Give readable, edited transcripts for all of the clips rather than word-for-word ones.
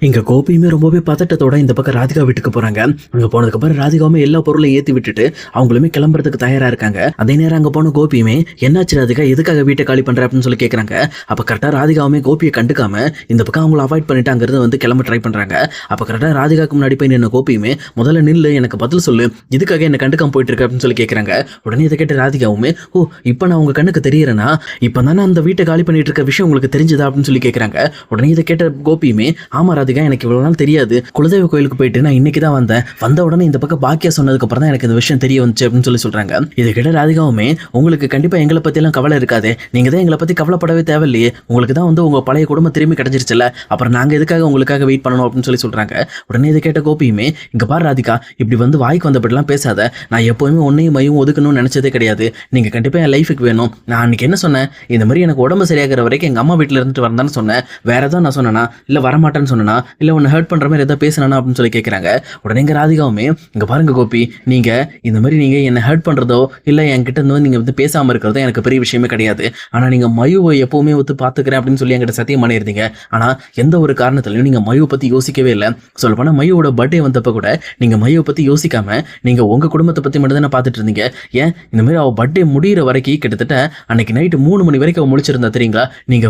இங்க கோபியுமே ரொம்பவே பதட்டத்தோட இந்த பக்கம் ராதிகா வீட்டுக்கு போறாங்க. அங்க போனதுக்கு அப்புறம் ராதிகாவுமே எல்லா பொருளையும் ஏத்தி விட்டுட்டு அவங்களுமே கிளம்புறதுக்கு தயாரா இருக்காங்க. அதே நேரம் அங்க போன கோபியுமே என்னாச்சு ராதிகா, எதுக்காக வீட்டை காலி பண்ற அப்படின்னு சொல்லி கேக்குறாங்க. அப்ப கரெக்டா ராதிகாவுமே கோபியை கண்டுக்காம இந்த பக்கம் அவங்கள அவாய்ட் பண்ணிட்டு அங்கிருந்து வந்து கிளம்ப ட்ரை பண்றாங்க. அப்ப கரெக்டா ராதிகாக்கு முன்னாடி போய் நின்ன கோபியுமே முதல்ல நில்லு, எனக்கு பதில் சொல்லு, இதுக்காக என்ன கண்டுக்காம போயிட்டு இருக்க அப்படின்னு சொல்லி கேக்குறாங்க. உடனே இதை கேட்ட ராதிகாவுமே, ஓ இப்ப நான் உங்க கண்ணுக்கு தெரியறேனா, இப்ப தானே அந்த வீட்டை காலி பண்ணிட்டு இருக்க விஷயம் உங்களுக்கு தெரிஞ்சதா அப்படின்னு சொல்லி கேக்குறாங்க. உடனே இதை கேட்ட கோபியுமே, ஆமா ராதிகா, எனக்கு இவ்வளவு நாள் தெரியாது, குலதெய்வ கோயிலுக்கு போயிட்டு நான் இன்னைக்கு தான் வந்த உடனே இந்த பக்கம் பாக்கியா சொன்னதுக்கு அப்புறம் தான் எனக்கு இந்த விஷயம் தெரிய வந்துச்சு அப்படின்னு சொல்லி சொல்றாங்க. இதை கேட்ட ராதிகாவுமே, உங்களுக்கு கண்டிப்பா எங்களை பத்தி எல்லாம் கவலை இருக்காது, நீங்க தான் எங்களை பத்தி கவலைப்படவே தேவையில்லையே, உங்களுக்கு தான் வந்து உங்க பழைய குடும்பம் திரும்பி கிடைச்சிருச்சுல, அப்புறம் நாங்க எதுக்காக உங்களுக்காக வெயிட் பண்ணணும் அப்படின்னு சொல்லி சொல்றாங்க. உடனே இதை கேட்ட கோபியுமே, இங்க பாரு ராதிகா, இப்படி வந்து வாய்க்கு வந்தபடிலாம் பேசாத, நான் எப்பவுமே உன்னையும் மையும் ஒதுக்கணும்னு நினைச்சதே கிடையாது, நீங்க கண்டிப்பா என் லைஃபுக்கு வேணும். நான் அன்னைக்கு என்ன சொன்னேன், இந்த மாதிரி எனக்கு உடம்பு சரியாகிற வரைக்கும் எங்க அம்மா வீட்டுல இருந்துட்டு வரதான்னு சொன்னேன், வேற ஏதாவது நான் சொன்னா இல்ல வரமாட்டேன்னு சொன்னா இல்ல உன்னை ஹர்ட் பண்ற மாதிரி ஏதாவது பேசினா அப்படின்னு சொல்லி கேட்குறாங்க. உடனே இங்க ராதிகாவுமே, இங்க பாருங்க கோபி, நீங்க இந்த மாதிரி நீங்க என்ன ஹர்ட் பண்றதோ இல்ல என்கிட்ட இருந்து நீங்க வந்து பேசாம இருக்கிறதோ எனக்கு பெரிய விஷயமே கிடையாது. ஆனா நீங்க மயுவை எப்பவுமே ஒத்து பாத்துக்கிறேன் அப்படின்னு சொல்லி என்கிட்ட சத்தியம் பண்ணியிருந்தீங்க. ஆனா எந்த ஒரு காரணத்திலையும் நீங்க மயுவை பத்தி யோசிக்கவே இல்லை. சொல்ல போனா மயுவோட பர்த்டே வந்தப்ப கூட நீங்க மயுவை பத்தி யோசிக்காம நீங்க உங்க குடும்பத்தை பத்தி மட்டும் தானே பாத்துட்டு இருந்தீங்க. ஏன் இந்த மாதிரி அவ பர்த்டே முடிகிற வரைக்கும் கிட்டத்தட்ட அன்னைக்கு நைட்டு 3 மணி வரைக்கும் அவ முழிச்சிருந்தா தெரியுங்களா, நீங்க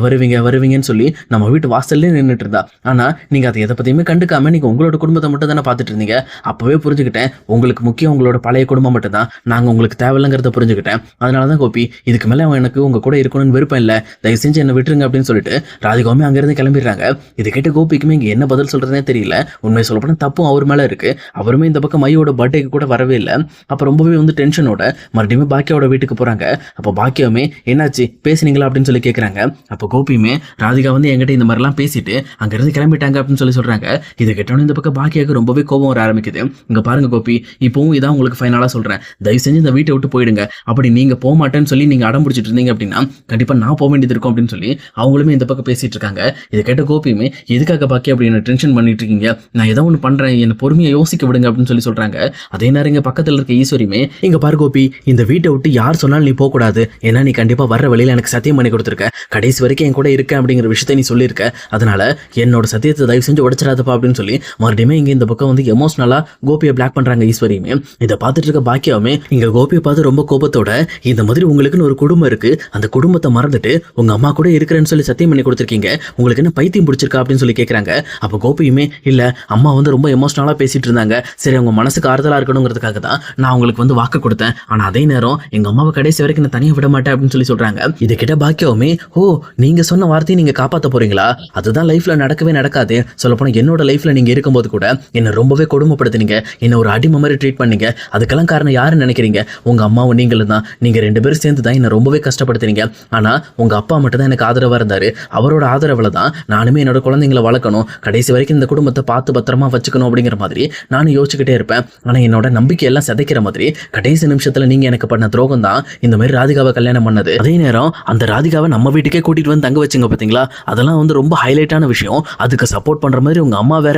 வருவீங்கன்னு சொல்லி நம்ம வீட்டு வாசல்லே நின்றுட்டு இருந்தா. ஆனா நீங்க அதை எதை பத்தியுமே கண்டுக்காம நீங்க உங்களோட குடும்பத்தை மட்டும் தானே பார்த்துட்டு இருந்தீங்க. அப்பவே புரிஞ்சுக்கிட்டேன் உங்களுக்கு முக்கியம் உங்களோட பழைய குடும்பம் மட்டும் தான், நாங்க உங்களுக்கு தேவையில்லைங்கிறத புரிஞ்சுக்கிட்டேன். அதனாலதான் கோபி, இதுக்கு மேல எனக்கு உங்க கூட இருக்கணும்னு விருப்பம் இல்லை, தயவு செஞ்சு என்ன விட்டுருங்க அப்படின்னு சொல்லிட்டு ராதிகாவுமே அங்கிருந்து கிளம்பிடுறாங்க. இது கேட்டு கோபிக்குமே இங்க என்ன பதில் சொல்றதுனே தெரியல. உண்மை சொல்லப்போனா தப்பும் அவர் மேல இருக்கு. அவருமே இந்த பக்கம் மையோட பர்த்டேக்கு கூட வரவே இல்லை. அப்ப ரொம்பவே வந்து டென்ஷனோட மறுபடியும் பாக்கியாவோட வீட்டுக்கு போறாங்க. அப்ப பாக்கியவுமே, என்னாச்சு பேசுனீங்களா அப்படின்னு சொல்லி கேட்கறாங்க. அப்போ கோபியுமே, ராதிகா வந்து என்கிட்ட இந்த மாதிரிலாம் பேசிட்டு அங்கிருந்து கிளம்பிட்டாங்க அப்படின்னு சொல்லி சொல்றாங்க. இதை கேட்டோன்னு இந்த பக்கம் பாக்கியாவுக்கு ரொம்பவே கோபம் வர ஆரம்பிக்குது. இங்க பாருங்க கோபி, இப்பவும் இதான் உங்களுக்கு ஃபைனலா சொல்றேன், தயவு செஞ்சு இந்த வீட்டை விட்டு போயிடுங்க. அப்படி நீங்க போக மாட்டேன்னு சொல்லி நீங்க அடம் பிடிச்சிட்டு இருந்தீங்க அப்படின்னா கண்டிப்பா நான் போக வேண்டியது இருக்கும் அப்படின்னு சொல்லி அவங்களுமே இந்த பக்கம் பேசிட்டு இருக்காங்க. இதை கேட்ட கோபியுமே, எதுக்காக பாக்கி அப்படி என்ன டென்ஷன் பண்ணிட்டு இருக்கீங்க, நான் ஏதோ ஒன்று பண்றேன், என்ன பொறுமையை யோசிக்க விடுங்க அப்படின்னு சொல்லி சொல்றாங்க. அதே நேரம் இங்க பக்கத்துல இருக்க ஈஸ்வரியுமே, இங்க பாரு கோபி, இந்த வீட்டை விட்டு யார் சொன்னாலும் நீ போக கூடாது, ஏன்னா நீ கண்டிப்பா வர்ற வழியில எனக்கு சத்தியம் பண்ணி கொடுத்துருக்க, கடைசி வரைக்கும் என் கூட இருக்க அப்படிங்கிற விஷயத்தை நீ சொல்லியிருக்க, அதனால என்னோட சத்தியத்தை தயவு செஞ்சு உடைச்சிடாதப்பா அப்படின்னு சொல்லி மறுபடியும் இங்க இந்த பக்கம் வந்து எமோஷனலா கோபியை பிளாக் பண்றாங்க ஈஸ்வரியுமே. இதை பார்த்துட்டு இருக்க பாக்கியாவுமே இங்க கோபியை பார்த்து ரொம்ப கோபத்தோட, இந்த மாதிரி உங்களுக்குன்னு ஒரு குடும்பம் இருக்கு, அந்த குடும்பத்தை மறந்துட்டு உங்க அம்மா கூட இருக்கிறேன்னு சொல்லி சத்தியம் பண்ணி கொடுத்துருக்கீங்க, உங்களுக்கு என்ன பைத்தியம் பிடிச்சிருக்கா அப்படின்னு சொல்லி கேட்கறாங்க. அப்போ கோபியுமே, இல்ல அம்மா வந்து ரொம்ப எமோஷனலா பேசிட்டு இருந்தாங்க, சரி அவங்க மனசுக்கு ஆறுதலா இருக்கணுங்கிறதுக்காக தான் நான் உங்களுக்கு வந்து வாக்கு கொடுத்தேன், ஆனா அதே நேரம் எங்க அம்மாவை கடைசி வரைக்கும் நான் தனியாக விட மாட்டேன் அப்படின்னு சொல்லி சொல்றாங்க. இதை கிட்ட பாக்கியாவுமே, ஓ நீங்க சொன்ன வார்த்தையை நீங்க காப்பாற்ற போறீங்களா, அதுதான் லைஃப்ல நடக்கவே நடக்காது, சொல்லப்போனா என்னோட லைஃப்ல நீங்க இருக்கும்போது கூட என்ன ரொம்பவே கொடுமைப்படுத்தினீங்க, என்ன ஒரு அடிமை மாதிரி ட்ரீட் பண்ணீங்க, அதுக்கெல்லாம் காரணம் யாருன்னு நினைக்கிறீங்க, உங்க அம்மாவும் நீங்களும் தான், நீங்க 2 பேரும் சேர்ந்து தான் என்ன ரொம்பவே கஷ்டப்படுத்துறீங்க, ஆனா உங்க அப்பா மட்டும் தான் எனக்கு ஆதரவா இருந்தாரு, அவரோட ஆதரவுல தான் நானுமே என்னோட குழந்தைங்களை வளர்க்கணும், கடைசி வரைக்கும் இந்த குடும்பத்தை பார்த்து பத்திரமா வச்சுக்கணும் அப்படிங்கிற மாதிரி நானும் யோசிச்சுக்கிட்டே இருப்பேன். ஆனா என்னோட நம்பிக்கை எல்லாம் சிதைக்கிற மாதிரி கடைசி நிமிஷத்துல நீங்க எனக்கு பண்ண துரோகம் தான் இந்த மாதிரி ராதிகாவை கல்யாணம் பண்ணது. அதே நேரம் அந்த ராதிகாவை நம்ம வீட்டுக்கே கூட்டிட்டு வந்து தங்க வச்சுங்க பாத்தீங்களா, அதெல்லாம் வந்து ரொம்ப ஹைலைட்டான விஷயம். அதுக்கு சப்போர்ட் பண்ற மாதிரி உங்க அம்மா வேற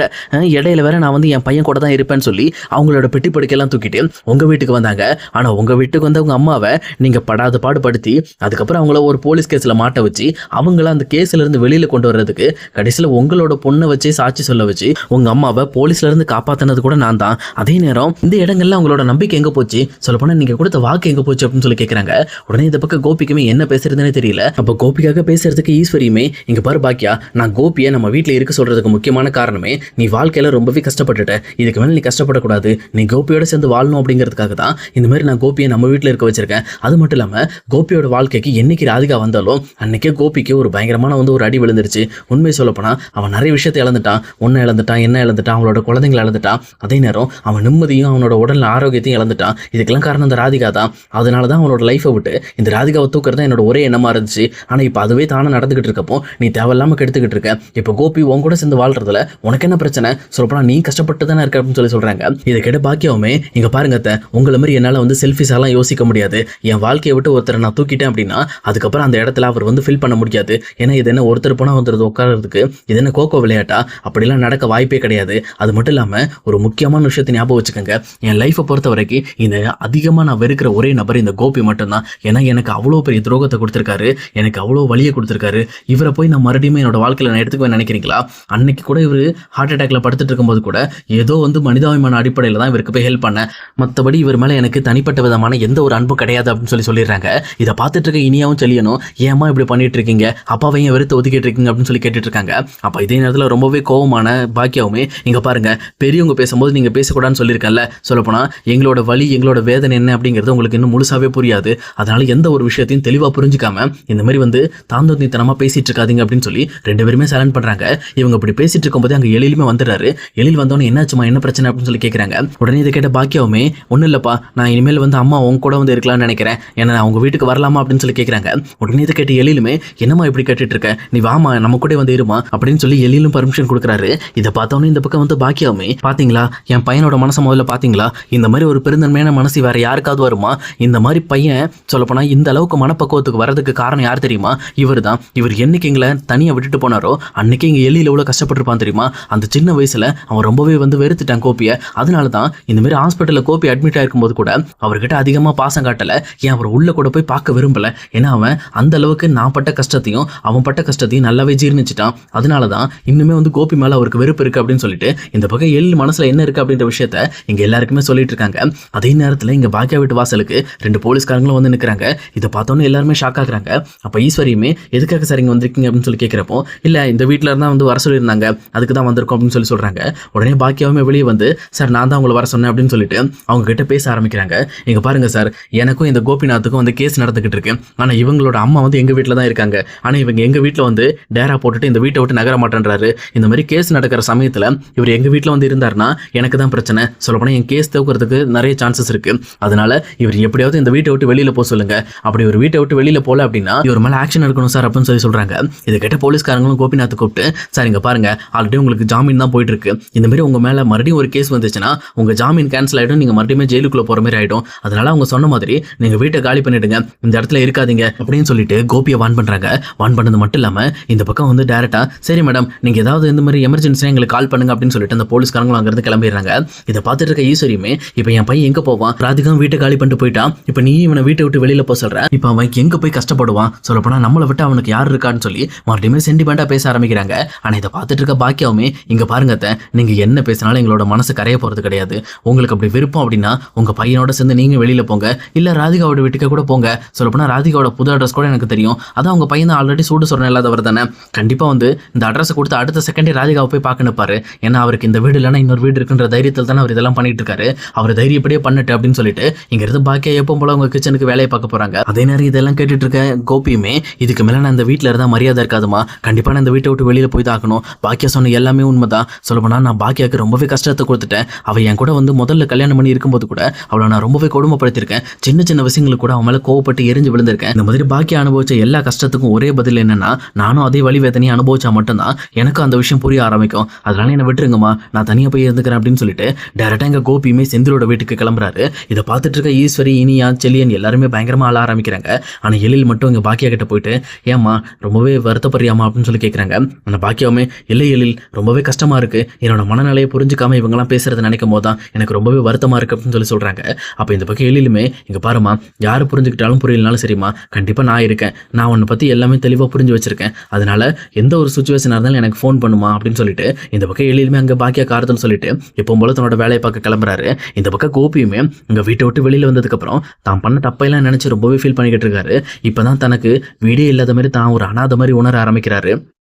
இடையில வேற நான் வந்து என் பையன் கூட தான் இருப்பேன்னு சொல்லி அவங்களோட பெட்டி படுக்கையெல்லாம் தூக்கிட்டு உங்க வீட்டுக்கு வந்தாங்க. ஆனா உங்க வீட்டுக்கு வந்த உங்க அம்மாவை நீங்க படாத பாடுபடுத்தி அதுக்கப்புறம் அவங்கள ஒரு போலீஸ் கேஸ்ல மாட்ட வச்சு அவங்கள அந்த கேஸ்ல இருந்து வெளியில கொண்டு வர்றதுக்கு கடைசியில உங்களோட பொண்ணை வச்சு சாட்சி சொல்ல வச்சு உங்க அம்மாவை போலீஸ்ல இருந்து காப்பாத்தினது கூட நான் தான். அதே நேரம் இந்த இடங்கள்ல அவங்களோட நம்பிக்கை எங்க போச்சு, சொல்ல போனா நீங்க கொடுத்த வாக்கு எங்க போச்சு அப்படின்னு சொல்லி கேட்கறாங்க. உடனே இந்த பக்கம் கோபிக்குமே என்ன பேசுறதுன்னு தெரியல. அப்ப கோபிக்காக பேசுறதுக்கு ஈஸ்வரியுமே, இங்க பாரு பாக்கியா, நான் கோபியை நம்ம வீட்டுல இருக்க சொல்றதுக்கு முக்கியமான காரணமே நீ வாழ்க்கையில ரொம்பவே கஷ்டப்பட்டுட்ட, இதுக்கு மேல நீ கஷ்டப்படக்கூடாது, நீ கோபியோட சேர்ந்து வாழணும் அப்படிங்கிறதுக்காக தான் இந்த மாதிரி நான் கோபியை நம்ம வீட்டுல இருக்க வச்சிருக்கேன். அது மட்டும் இல்லாம கோபியோட வாழ்க்கைக்கு என்னைக்கு ராதிகா வந்தாலும் அன்னைக்கே கோபிக்கு ஒரு பயங்கரமான வந்து ஒரு அடி விழுந்துருச்சு. உண்மை சொல்ல போனா அவன் நிறைய விஷயத்தை இழந்துட்டான், உன்னை இழந்துட்டான், என்ன இழந்துட்டான், அவனோட குழந்தைங்களை இழந்துட்டான், அதே நேரம் அவன் நிம்மதியும் அவனோட உடல் ஆரோக்கியத்தையும் இழந்துட்டான். இதுக்கெல்லாம் காரணம் இந்த ராதிகா தான். அதனால தான் அவனோட லைஃபை விட்டு இந்த ராதிகாவை தூக்குறது என்னோட ஒரே எண்ணமா இருந்துச்சு. ஆனா இப்ப அதுவே தானே நடந்துகிட்டு இருக்கப்போ நீ தேவையில்லாம கெடுத்துக்கிட்டு இருக்க. இப்போ கோபி உன் கூட சேர்ந்து வாழ்றதுல உனக்கு என்ன பிரச்சனை, சொல்லப்போனா நீ கஷ்டப்பட்டு தானே இருக்க அப்படின்னு சொல்லி சொல்றாங்க. இதை கேட்ட பாக்கியாவுமே, இங்க பாருங்க உங்களை மாதிரி என்னால வந்து செல்ஃபிஸாலாம் யோசிக்க முடியாது, என் வாழ்க்கையை விட்டு ஒருத்தரை நான் தூக்கிட்டேன் அப்படின்னா அதுக்கப்புறம் அந்த இடத்துல அவர் வந்து ஃபில் பண்ண முடியாது. ஏன்னா இது என்ன ஒருத்தர் போனா வந்துடுது உட்காரதுக்கு, இது என்ன கோகோ விளையாட்டா, அப்படிலாம் நடக்க வாய்ப்பே கிடையாது. அது மட்டும் இல்லாம ஒரு முக்கியமான விஷயத்தை ஞாபகம் வச்சுக்கோங்க, என் லைஃப்பை பொறுத்த வரைக்கும் இந்த அதிகமா நான் வெறுக்கிற ஒரே நபர் இந்த கோபி மட்டும்தான். ஏன்னா எனக்கு அவ்வளோ பெரிய துரோகத்தை கொடுத்துருக்காரு, எனக்கு அவ்வளோ வழியை கொடுத்துருக்காரு. இவரை போய் நான் மறுபடியும் என்னோட வாழ்க்கையில நான் எடுத்துக்குவேன் நினைக்கிறீங்களா? அன்னைக்கு கூட இவர் ஹார்ட் அட்டாக்ல படுத்துட்டு இருக்கும்போது கூட ஏதோ வந்து மனிதாபிமான அடிப்படையில் தான் இவருக்கு போய் ஹெல்ப் பண்ண, மற்றபடி இவர் மேலே எனக்கு தனிப்பட்ட விதமான எந்த ஒரு அன்பும் கிடையாது அப்படின்னு சொல்லிடுறாங்க. இதை பார்த்துட்டு இருக்க இனியாவும் செல்லியனும் ஏமா இப்படி பண்ணிட்டு இருக்கீங்க, அப்பாவையும் வெறுத்து ஒதுக்கிட்டு இருக்கீங்க அப்படின்னு சொல்லி கேட்டுட்டு இருக்காங்க. அப்போ இதே நேரத்தில் ரொம்பவே கோவமான பாக்கியாவுமே இங்க பாருங்க, பெரியவங்க பேசும்போது நீங்க பேசக்கூடாதுன்னு சொல்லியிருக்கேன்ல, சொல்லப்போனா எங்களோட வலி எங்களோட வேதனை என்ன அப்படிங்கிறது உங்களுக்கு இன்னும் முழுசாவே புரியாது, அதனால எந்த ஒரு விஷயத்தையும் தெளிவா புரிஞ்சுக்காம இந்த மாதிரி வந்து தாந்தோந்தித்தனமா பேசிட்டு இருக்காதீங்க அப்படின்னு சொல்லி ரெண்டு பேருமே சைலண்ட் பண்றாங்க. இவங்க இப்படி பேசிட்டு இருக்கும்போது அங்க எழிலுமே வந்துடுறாரு. எழில் வந்தோடனே என்னாச்சுமா என்ன பிரச்சனை அப்படின்னு சொல்லி கேட்கறாங்க. உடனே இதை கேட்ட பாக்கியாவுமே ஒன்றும் இல்லப்பா, நான் இனிமேல் வந்து அம்மா உங்க கூட வந்து இருக்கலாம்னு நினைக்கிறேன், ஏன்னா அவங்க வீட்டுக்கு வரலாமா அப்படின்னு சொல்லி கேட்கறாங்க. உடனே இதை கேட்டு எழிலுமே என்னம்மா இப்படி கேட்டுட்டு இருக்க, நீ வாமா நம்ம கூட வந்து இருமா அப்படின்னு சொல்லி எழிலும் பர்மிஷன் கொடுக்குறாரு. இதை பார்த்தோன்னே இந்த பக்கம் வந்து பாக்கியாவுமே பாத்தீங்களா என் பையனோட மனசை முதல்ல பாத்தீங்களா, இந்த மாதிரி ஒரு பெருந்தன்மையான மனசு வேற யாருக்காவது வருமா, இந்த மாதிரி பையன் சொல்லப்போனா இந்த அளவுக்கு மனப்பக்குவத்துக்கு வரதுக்கு காரணம் யார் தெரியுமா, இவர் தான். இவர் என்னைக்கு எங்களை தனியாக விட்டுட்டு போனாரோ அன்னைக்கு இங்கே எலியில் எவ்வளோ கஷ்டப்பட்டிருப்பான் தெரியுமா, அந்த சின்ன வயசுல அவன் ரொம்பவே வந்து வெறுத்துட்டான் கோப்பியை, அதனால தான் இந்த மாதிரி ஹாஸ்பிட்டலில் கோப்பி அட்மிட் ஆயிருக்கும்போது கூட அவர்கிட்ட அதிகமாக பாசம் காட்டலை, ஏன் அவர் உள்ள கூட போய் பார்க்க விரும்பல, ஏன்னா அவன் அந்த அளவுக்கு நான் பட்ட கஷ்டத்தையும் அவன் பட்ட கஷ்டத்தையும் நல்லாவே ஜீர்ணிச்சிட்டான், அதனால தான் இன்னுமே வந்து கோபி மேலே அவருக்கு வெறுப்பு இருக்கு அப்படின்னு சொல்லிட்டு இந்த பக்கம் எல் மனசுல என்ன இருக்கு அப்படின்ற விஷயத்த இங்க எல்லாருக்குமே சொல்லிட்டு இருக்காங்க. அதே நேரத்தில் இங்க பாக்கியா வீட்டு வாசலுக்கு ரெண்டு போலீஸ்காரங்களும் வந்து நிற்கிறாங்க. இதை பார்த்தோன்னே எல்லாருமே ஷாக் ஆகுறாங்க. அப்போ ஈஸ்வரியுமே எதுக்காக சார் இங்கே வந்திருக்கீங்க அப்படின்னு சொல்லி கேட்குறப்போ, இல்லை இந்த வீட்டில் இருந்தால் வந்து வர சொல்லியிருந்தாங்க, அதுக்கு தான் வந்திருக்கோம் அப்படின்னு சொல்லி சொல்கிறாங்க. உடனே பாக்கியாவுமே வெளியே வந்து சார் நான் தான் உங்களை வர சொன்னேன் அப்படின்னு சொல்லிட்டு அவங்க கிட்ட பேச ஆரம்பிக்கிறாங்க. இங்கே பாருங்க சார், எனக்கும் இந்த கோபிநாத்துக்கும் வந்து கேஸ் நடந்துகிட்டு இருக்கு, ஆனால் இவங்களோட அம்மா வந்து எங்கள் வீட்டில் தான் இருக்காங்க, ஆனால் இவங்க எங்கள் வீட்டில் வந்து டேரா போட்டுட்டு இந்த வீட்டை விட்டு நகர மாட்டேன்றாரு, இந்த மாதிரி கேஸ் நடக்கிற சமயத்தில் இவர் எங்கள் வீட்டில் வந்து இருந்தாருன்னா எனக்கு தான் பிரச்சனை, சொல்லப்போனால் என் கேஸ் தூக்குறதுக்கு நிறைய சான்சஸ் இருக்கு, அதனால இவர் எப்படியாவது இந்த வீட்டை விட்டு வெளியில் போக சொல்லுங்க, அப்படி ஒரு வீட்டை விட்டு வெளியில் போல அப்படின்னா இவர் மேலே ஆக்ஷன் எடுக்கணும் சார் அப்படின்னு சொல்லி சொல்கிறாங்க. இதை கேட்ட போலீஸ்காரங்களும் கோபிநாத்தை கூப்பிட்டு சார் இங்கே பாருங்க, ஆல்ரெடி உங்களுக்கு ஜாமீன் தான் போயிட்டு இருக்கு, இந்த மாதிரி உங்கள் மேலே மறுபடியும் ஒரு கேஸ் வந்துச்சுன்னா உங்கள் ஜாமீன் கேன்சல் ஆகிடும், நீங்கள் மறுபடியும் ஜெயிலுக்குள்ளே போகிற மாதிரி ஆகிடும், அதனால அவங்க சொன்ன மாதிரி நீங்கள் வீட்டை காலி பண்ணிடுங்க, இந்த இடத்துல இருக்காதீங்க அப்படின்னு சொல்லிட்டு கோபியை வான் பண்ணுறாங்க. வான் பண்ணது மட்டும் இல்லாமல் இந்த பக்கம் வந்து டேரெக்டாக சரி மேடம் நீங்கள் ஏதாவது இந்த மாதிரி எமர்ஜென்சியாக எங்களுக்கு கால் பண்ணுங்க அப்படின்னு சொல்லிட்டு அந்த போலீஸ்காரங்களும் அங்கேருந்து கிளம்பிடுறாங்க. இதை பார்த்துட்டு இருக்க ஈஸ்வரியுமே இப்போ என் பையன் எங்கே போவான், ராதிகா வீட்டை காலி பண்ணிட்டு போயிட்டான், இப்போ நீ இவனை வீட்டை விட்டு வெளியில் போக சொல்கிற, இப்போ அவன் எங்கே போய் கஷ்டப்படுவான், சொல்லப்போனால் நம்மளை விட்டு அவனுக்கு யார் இருக்கான்னு சொல்லி மறுபடியும் சென்டிமெண்ட்டாக பேச ஆரம்பிக்கிறாங்க. ஆனால் இதை பார்த்துட்டு இருக்க பாக்கியாவுமே இங்கே பாருங்க நீங்கள் என்ன பேசினாலும் எங்களோட மனசு கரைய போகிறது கிடையாது, உங்களுக்கு அப்படி விருப்பம் அப்படின்னா உங்கள் பையனோட சேர்ந்து நீங்கள் வெளியில் போங்க, இல்லை ராதிகாவோட வீட்டுக்கு கூட போங்க, சொல்லப்போனால் ராதிகாவோட புது அட்ரஸ் கூட எனக்கு தெரியும், அதான் உங்கள் பையன் தான் ஆல்ரெடி சூடு சொன்ன இல்லாதவர் தானே, கண்டிப்பாக வந்து இந்த அட்ரஸை கொடுத்து அடுத்த செகண்டே ராதிகாவை போய் பார்க்க நிற்பாரு, ஏன்னா அவருக்கு இந்த வீடு இல்லைன்னா இன்னொரு வீடு இருக்குன்ற தைரியத்தில் தானே அவர் இதெல்லாம் பண்ணிட்டு இருக்காரு, அவர் தைரியப்படியே பண்ணிட்டு அப்படின்னு சொல்லிட்டு இங்கிருந்து பாக்கியா எப்போ போல உங்க கிச்சனுக்கு வேலையை பார்க்க போறாங்க. அதே நேரம் இதெல்லாம் கேட்டுட்டு இருக்க கோபியுமே இதுக்கு மேலே நான் இந்த வீட்டில் இருந்தால் மரியாதை இருக்காதுமா, கண்டிப்பாக நான் இந்த வீட்டை விட்டு வெளியில் போய் தான் ஆகணும், பாக்கியா சொன்ன எல்லாமே உண்மைதான், சொல்லப்போனால் நான் பாக்கியாவுக்கு ரொம்பவே கஷ்டத்தை கொடுத்துட்டேன், அவள் என் கூட வந்து முதல்ல கல்யாணம் பண்ணி இருக்கும்போது கூட அவளை நான் ரொம்பவே கொடுமைப்படுத்திருக்கேன், சின்ன சின்ன விஷயங்களுக்கு கூட அவன் மேலே கோவப்பட்டு எரிஞ்சு விழுந்திருக்கேன், இந்த மாதிரி பாக்கியா அனுபவிச்ச எல்லா கஷ்டத்துக்கும் ஒரே பதில் என்னன்னா நானும் அதே வழி வேதனையை அனுபவிச்சா மட்டும்தான் எனக்கும் அந்த விஷயம் புரிய ஆரம்பிக்கும், அதனால என்னை விட்டுருங்கம்மா நான் தனியாக போய் இருந்துக்கிறேன் அப்படின்னு சொல்லிட்டு டேரக்டாக எங்கள் கோபியுமே செந்திலோட வீட்டுக்கு கிளம்புறாரு. இதை பார்த்துட்டு இருக்க ஈஸ்வரி இனியா செல்லியன் எல்லாருமே பயங்கரமாக அழ ஆரம்பிக்கிறாங்க. ஆனால் எழில் மட்டும் இங்கே பாக்கியா கிட்ட போயிட்டு ஏம்மா ரொம்பவே வருத்தப்படுறியாமா அப்படின்னு சொல்லி கேட்குறாங்க. ஆனால் பாக்கியாவுமே இல்லை எழில் ரொம்பவே கஷ்டமாக இருக்குது, என்னோட மனநிலையை புரிஞ்சுக்காம இவங்கெல்லாம் பேசுறதை நினைக்கும் போது தான் எனக்கு ரொம்பவே வருத்தமாக இருக்குது அப்படின்னு சொல்லி சொல்கிறாங்க. அப்போ இந்த பக்கம் எழிலுமே இங்கே பாருமா, யார் புரிஞ்சுக்கிட்டாலும் புரியலனாலும் சரிம்மா, கண்டிப்பாக நான் இருக்கேன், நான் உன்னை பற்றி எல்லாமே தெளிவாக புரிஞ்சு வச்சிருக்கேன், அதனால எந்த ஒரு சுச்சுவேஷனாக இருந்தாலும் எனக்கு ஃபோன் பண்ணுமா அப்படின்னு சொல்லிட்டு இந்த பக்கம் எழிலுமே அங்கே பாக்கியா காரத்தில் சொல்லிட்டு எப்பவும் போல தன்னோட வேலையை பார்க்க கிளம்புறாரு. இந்த பக்கம் கோபியுமே இங்கே வீட்டை விட்டு வெளியில் வந்ததுக்கப்புறம் தான் பண்ண தப்பையெல்லாம் நினச்சி ரொம்பவே ஃபீல் பண்ணிக்கிட்டு இருக்காரு. இப்போ தான் தனக்கு வீடே இல்லாத மாதிரி தான் ஒரு அனாதை மாதிரி உணர ஆரம்பிக்கிறாரு.